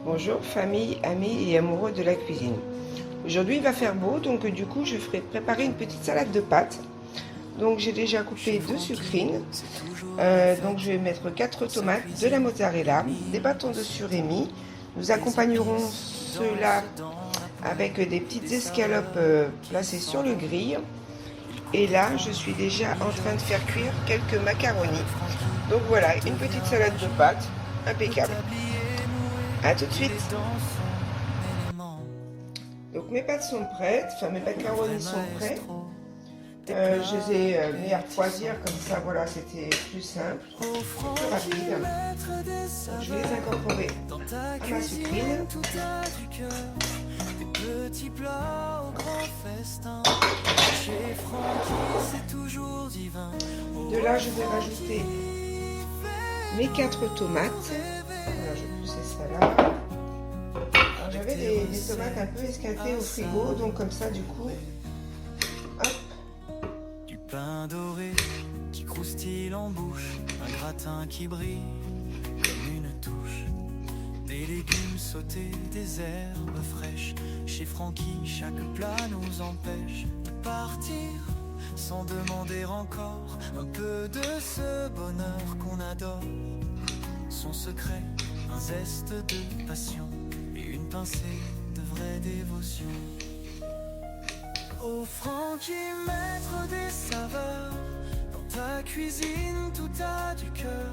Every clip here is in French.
Bonjour famille, amis et amoureux de la cuisine. Aujourd'hui il va faire beau, donc du coup je ferai préparer une petite salade de pâtes. Donc j'ai déjà coupé 2 sucrines, donc je vais mettre 4 tomates, de la mozzarella, des bâtons de surimi. Nous accompagnerons cela avec des petites escalopes placées sur le grill. Et là je suis déjà en train de faire cuire quelques macaronis. Donc voilà, une petite salade de pâtes, impeccable. A tout de suite. Donc mes pâtes sont prêtes, enfin mes macaronis sont prêts. Je les ai mis à refroidir comme ça, voilà, c'était plus simple, plus rapide. Donc, je vais les incorporer à ma sucrine. De là, je vais rajouter mes 4 tomates. Voilà, je vais pousser ça là. J'avais des tomates un peu esquintées au frigo, donc comme ça, du coup, hop. Du pain doré qui croustille en bouche, un gratin qui brille comme une touche. Des légumes sautés, des herbes fraîches. Chez Francky, chaque plat nous empêche de partir sans demander encore un peu de ce bonheur qu'on adore. Son secret, un zeste de passion et une pincée de vraie dévotion. Oh Francky, maître des saveurs, dans ta cuisine tout a du cœur.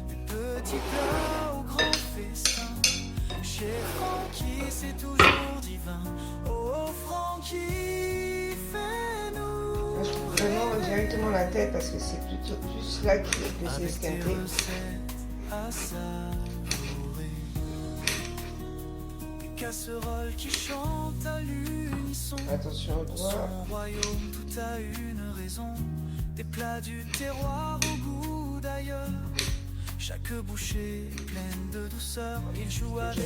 Du petit plat au grand festin, chez Francky c'est toujours divin. Oh Francky, fais-nous. Là, je coupe vraiment directement la tête parce que c'est plutôt plus là que c'est esquinté. À savourer. Des casseroles qui chantent à l'unisson. Attention au doigt. Son royaume, tout a une raison. Des plats du terroir au goût d'ailleurs. Chaque bouchée pleine de douceur. Il joue avec les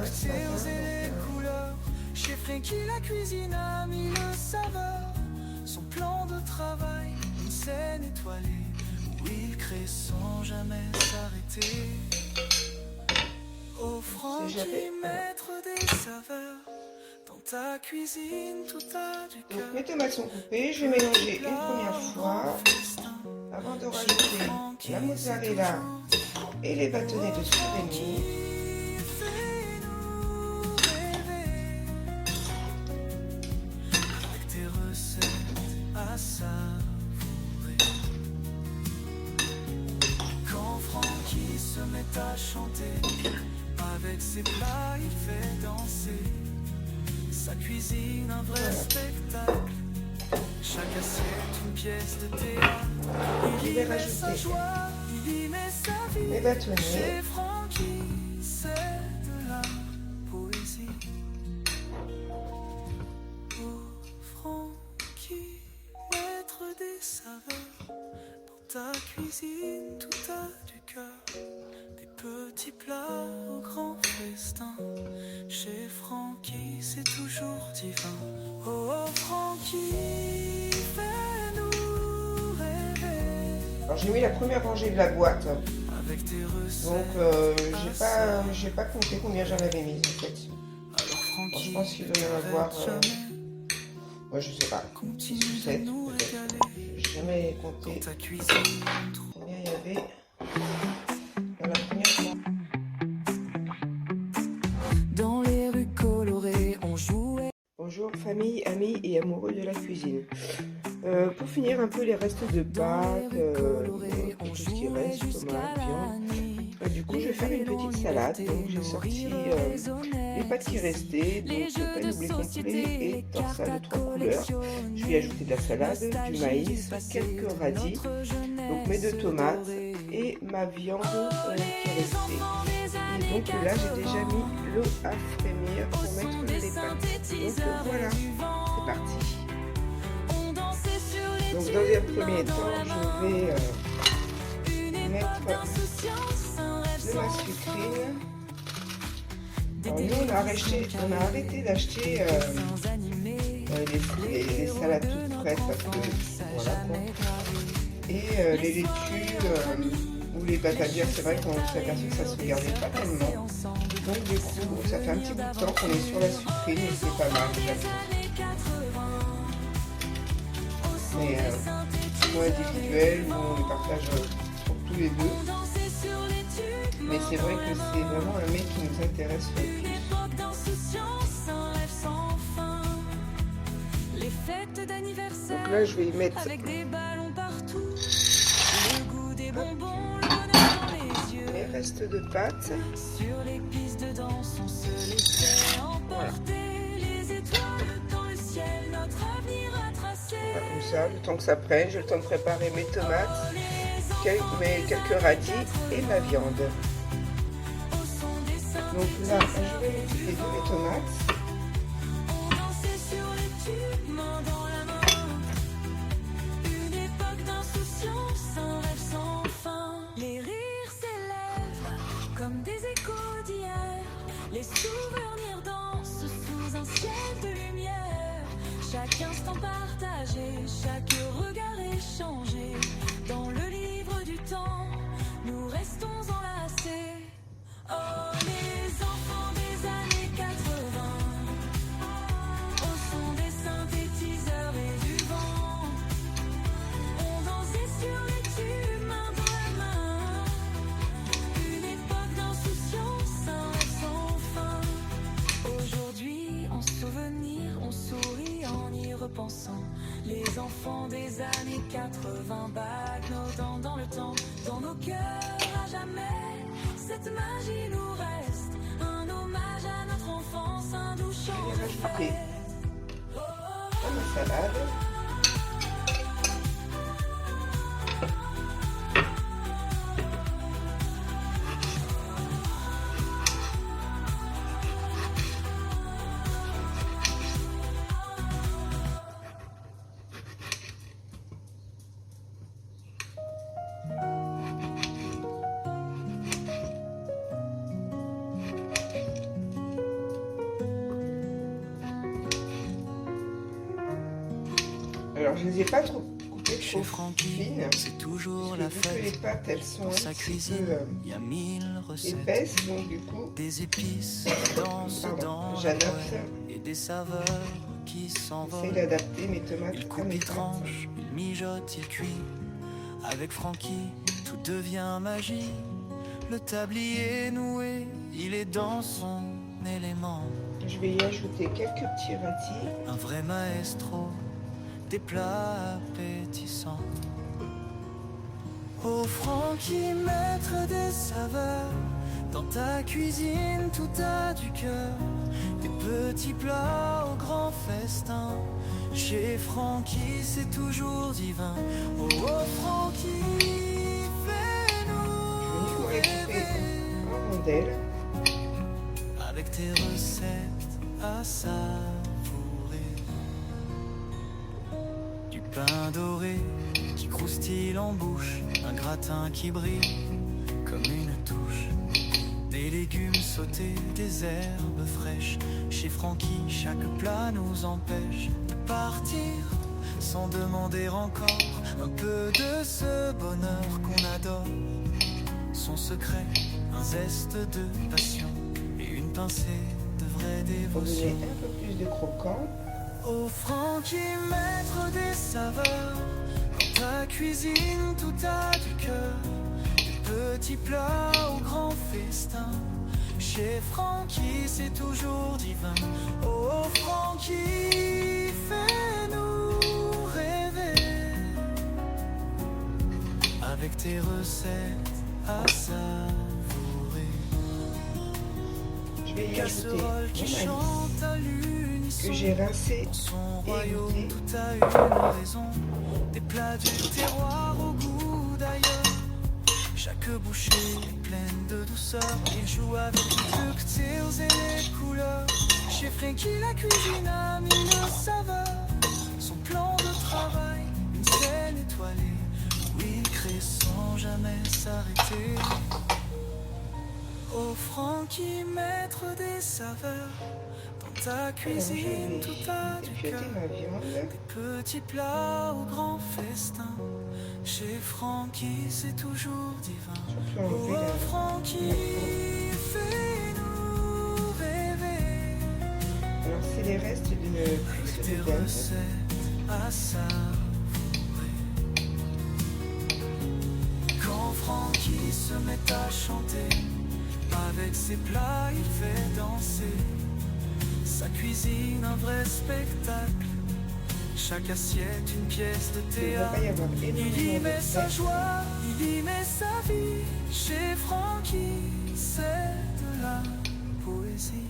textures et les couleurs. Chez Francky, la cuisine a mille saveurs. Son plan de travail, une scène étoilée où il crée sans jamais s'arrêter. Oh Francky, maître des saveurs, dans ta cuisine tout a du cœur. Donc mes tomates sont coupées, je vais mélanger une première fois avant de rajouter la mozzarella et les bâtonnets de surimi. Avec tes recettes à savourer. Quand Francky se met à chanter, avec ses plats il fait danser. Sa cuisine un vrai spectacle. Chaque assiette une pièce de théâtre. Je vais rajouter les bâtonnets. Chez Francky, c'est de la poésie. Oh Francky, maître des saveurs, dans ta cuisine tout a du cœur. Des petits plats au grand festin. Chez Francky, c'est toujours divin. Oh Francky, fais-nous rêver. Alors j'ai mis la première rangée de la boîte. Avec tes recettes. Donc j'ai pas compté combien j'en avais mis en fait. Alors Francky, Bon, je pense qu'il doit y en avoir, moi je sais pas, 6 ou 7 peut-être. J'ai jamais compté combien il y avait dans la première fois. Dans les rues colorées, on jouait. Bonjour famille, amis et amoureux de la cuisine. Pour finir un peu les restes de pâtes, tout ce qui reste, tomates, viande. Du coup je vais faire une petite salade, donc j'ai sorti les pâtes qui restaient, donc pain doublé complet et torsade de 3 couleurs. Je vais ajouter de la salade, du maïs, quelques radis, donc mes 2 tomates et ma viande qui est restée. Et donc là j'ai déjà mis l'eau à frémir pour mettre les pâtes. Donc voilà, c'est parti. Donc dans un premier temps, je vais mettre de ma sucrine. Alors nous on a arrêté d'acheter les salades toutes prêtes parce que voilà quoi. Et les laitues, ou les pâtes à bière, c'est vrai qu'on s'est aperçu que ça se gardait pas tellement. Donc du coup, ça fait un petit bout de temps qu'on est sur la sucrine et c'est pas mal, j'avoue. Mais soit individuel où on les partage pour tous les deux. Mais c'est vrai que c'est vraiment un mets qui nous intéresse le plus. Donc là, je vais y mettre les restes de pâtes. Voilà. Comme ça, le temps que ça prenne, j'ai le temps de préparer mes tomates, quelques radis et ma viande. Donc là, je vais m'occuper de mes tomates. Comme des échos d'hier, les souvenirs dansent sous un ciel de lumière. Chaque instant partagé, chaque regard échangé. Dans le livre du temps, nous restons enlacés. Oh, les enfants des années 80, au son des synthétiseurs et du vent, on dansait sur les tubes main dans la main. Une époque d'insouciance, un rêve sans fin. Aujourd'hui, en souvenir, on sourit en y repensant. Les enfants des années 80 baguent nos dents dans le temps, dans nos cœurs à jamais. Cette magie nous reste, un hommage à notre enfance, un doux chant de fête. Ma salade. Alors je les ai pas trop coupées trop fines. C'est toujours la fête. Les pâtes elles sont un petit peu épaisses, donc du coup des épices dans j'adapte. Et des saveurs qui s'envolent. J'essaie d'adapter mes tomates à mes pâtes. Tranche, il mijote, il cuit. Avec Francky, tout devient magie. Le tablier noué, il est dans son élément. Je vais y ajouter quelques petits radis. Un vrai maestro, des plats appétissants. Oh Francky, maître des saveurs, dans ta cuisine tout a du cœur. Des petits plats au grand festin. Chez Francky, c'est toujours divin. Oh, oh Francky, fais-nous rêver. En rondelles. Avec tes recettes à savourer. Du pain doré qui croustille en bouche. Un gratin qui brille comme une touche. Des légumes sautés, des herbes fraîches. Chez Francky, chaque plat nous empêche de partir sans demander encore un peu de ce bonheur qu'on adore. Son secret, un zeste de passion et une pincée de vraie dévotion. Donner un peu plus de croquant. Oh Francky, maître des saveurs, dans ta cuisine tout a du cœur. Petits plats au grand festin. Chez Francky, c'est toujours divin. Oh Francky, fais-nous rêver. Avec tes recettes à savourer. Je vais y ajouter mon maïs que j'ai rincé son et royaume, égoutté. tout a une raison. Des plats du terroir au goût d'ailleurs. Chaque bouchée est pleine de douceur. Il joue avec les cocktails et les couleurs. Chez Francky, la cuisine a mis une saveur. Son plan de travail, une scène étoilée où il crée sans jamais s'arrêter. Oh Francky, maître des saveurs, dans ta cuisine tout a du cœur. Ma viande. Des petits plats au grand festin. Chez Francky, c'est toujours divin. Surtout enlever Oh, la Francky, peau. fais-nous rêver Alors c'est les restes d'une cuisse tes de dinde. recettes à savourer. Quand Francky se met à chanter, avec ses plats il fait danser. Sa cuisine un vrai spectacle, chaque assiette une pièce de Il ne va théâtre. pas y avoir Il y énormément de met sa restes. joie, il y met sa vie. Chez Francky, c'est de la poésie.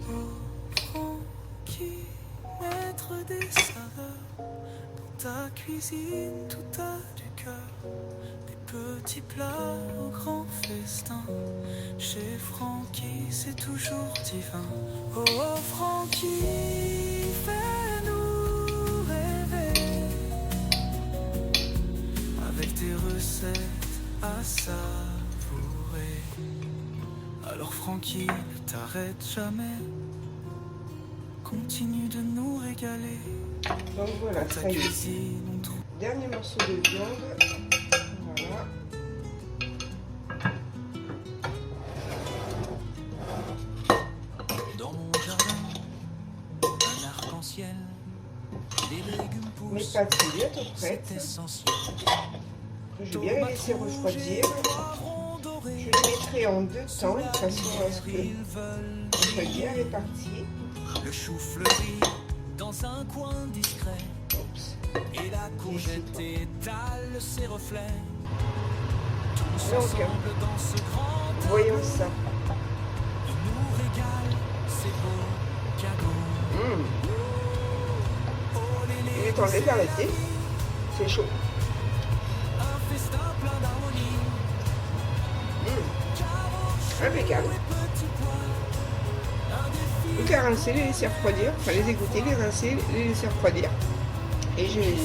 Oh, Francky, maître des saveurs, dans ta cuisine tout a du cœur. Des petits plats au grand festin. Chez Francky, c'est toujours divin. Oh, Francky, fais-nous rêver avec tes recettes à savourer. Alors Francky, ne t'arrête jamais, continue de nous régaler. Donc voilà, Ta ça y est. cuisine, on trouve. Dernier morceau de viande. Voilà. Dans mon jardin, un arc-en-ciel, des légumes Mes poussent, pâtes sont bientôt prêtes. c'est essentiel. Après, je vais bien les laisser refroidir. Je les mettrai en 2 temps de façon à ce que ce soit bien réparti. Le chou fleurit dans un coin discret, Oups. et la courgette étale ses reflets. Tous Donc, ensemble dans ce grand voyons ça. il nous régale ces beaux cadeaux. Oh, Il est temps de les arrêter. C'est chaud. un festin plein d'harmonie. Impeccable. Donc à rincer, les laisser refroidir, enfin les égoutter, les rincer, les laisser refroidir. Et je les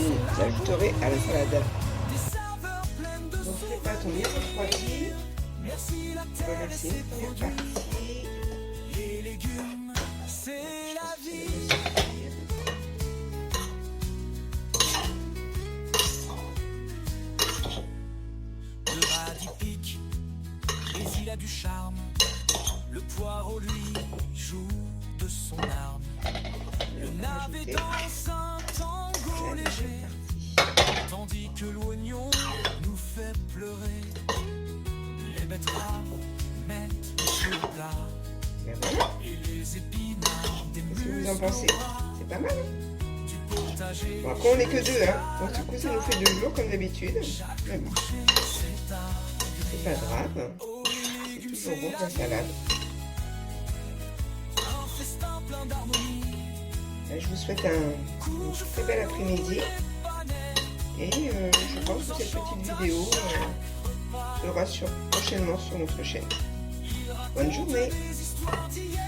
ajouterai à la salade. Donc les pâtes ont bien refroidi. Voilà, c'est parti. Les légumes, c'est la vie. Le radis pique, mais il a du charme. Le poireau, lui, joue de son arme. Le navet danse un tango léger, tandis que l'oignon nous fait pleurer. Les betteraves mettent sur le plat, Et voilà. et les épinards des Qu'est-ce que vous en pensez? C'est pas mal, hein? du potager. Bon, après on n'est que 2, hein. Donc du coup ça nous fait 2 jours comme d'habitude. Mais bon, C'est c'est pas grave. C'est toujours bon la salade. un festin plein d'harmonie. Je vous souhaite un très bel après-midi. Et je pense que cette petite vidéo sera prochainement sur notre chaîne. Bonne journée! Les histoires d'hier.